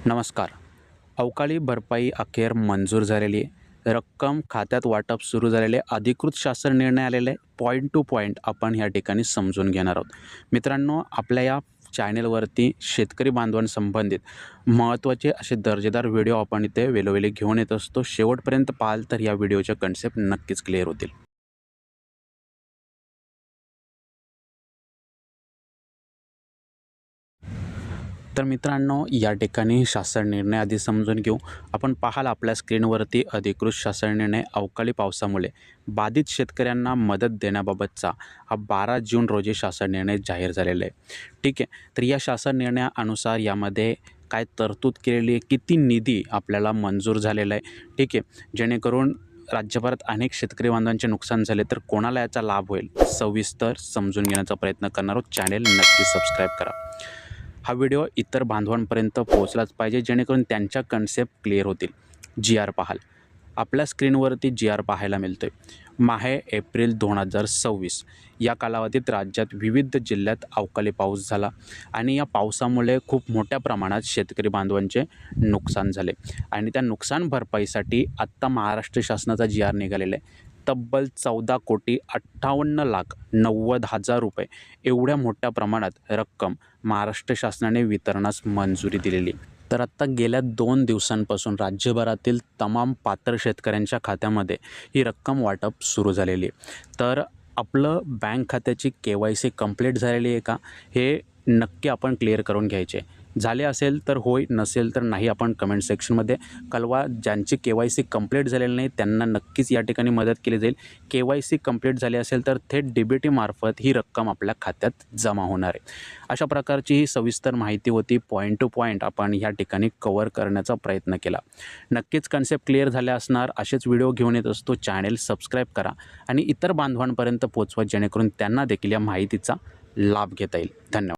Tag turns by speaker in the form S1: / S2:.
S1: नमस्कार. अवकाळी भरपाई अखेर मंजूर झालेली आहे. रक्कम खात्यात वाटप सुरू झालेले अधिकृत शासन निर्णय आलेले आहे. पॉईंट टू पॉईंट आपण या ठिकाणी समजून घेणार आहोत. मित्रांनो, आपल्या या चॅनेलवरती शेतकरी बांधवांसंबंधित महत्त्वाचे असे दर्जेदार व्हिडिओ आपण इथे वेळोवेळी घेऊन येत असतो. शेवटपर्यंत पाहाल तर या व्हिडिओचे कन्सेप्ट नक्कीच क्लिअर होतील. तर मित्रांनो, या ठिकाणी शासन निर्णय आधी समजून घेऊ. आपण पाहाल आपल्या स्क्रीनवरती अधिकृत शासन निर्णय अवकाळी पावसामुळे बाधित शेतकऱ्यांना मदत देण्याबाबतचा हा 12 जून रोजी शासन निर्णय जाहीर झालेला आहे. ठीक आहे. तर या शासन निर्णयानुसार यामध्ये काय तरतूद केलेली आहे, किती निधी आपल्याला मंजूर झालेला आहे, ठीक आहे, जेणेकरून राज्यभरात अनेक शेतकरी बांधवांचे नुकसान झाले तर कोणाला याचा लाभ होईल, सविस्तर समजून घेण्याचा प्रयत्न करणार आहोत. चॅनेल नक्की सबस्क्राईब करा. हा व्हिडिओ इतर बांधवांपर्यंत पोहोचलाच पाहिजे, जेणेकरून त्यांच्या कन्सेप्ट क्लिअर होतील. जी.आर. पाहाल, आपल्या स्क्रीनवरती जी.आर. पाहायला मिळतोय. माहे एप्रिल 2026 या कालावधीत राज्यात विविध जिल्ह्यात अवकाळी पाऊस झाला आणि या पावसामुळे खूप मोठ्या प्रमाणात शेतकरी बांधवांचे नुकसान झाले आणि त्या नुकसान भरपाईसाठी आत्ता महाराष्ट्र शासनाचा जी.आर. निघालेला आहे. तब्बल 14,58,90,000 रुपये एवढ्या मोठ्या प्रमाणात रक्कम महाराष्ट्र शासनाने वितरणास मंजुरी दिलेली. तर आत्ता गेल्या 2 दिवसांपासून राज्यभरातील तमाम पात्र शेतकऱ्यांच्या खात्यामध्ये ही रक्कम वाटप सुरू झालेली आहे. तर आपलं बँक खात्याची KYC कंप्लीट झालेली आहे का, हे नक्की आपण क्लिअर करून घ्यायचे. झाले असेल तर होय, नसेल तर नाही आपण कमेंट सेक्शनमध्ये कळवा. ज्यांची KYC कंप्लीट झालेली नाही त्यांना नक्कीच या ठिकाणी मदत केली जाईल. KYC कंप्लीट झाली असेल तर थेट DBT मार्फत ही रक्कम आपल्या खात्यात जमा होणार आहे. अशा प्रकारची ही सविस्तर माहिती होती. पॉईंट टू पॉईंट आपण या ठिकाणी कव्हर करण्याचा प्रयत्न केला. नक्कीच कन्सेप्ट क्लिअर झाले असणार. असेच व्हिडिओ घेऊन येत असतो. चॅनेल सबस्क्राईब करा आणि इतर बांधवांपर्यंत पोहोचवा, जेणेकरून त्यांना देखील या माहितीचा लाभ घेता येईल. धन्यवाद.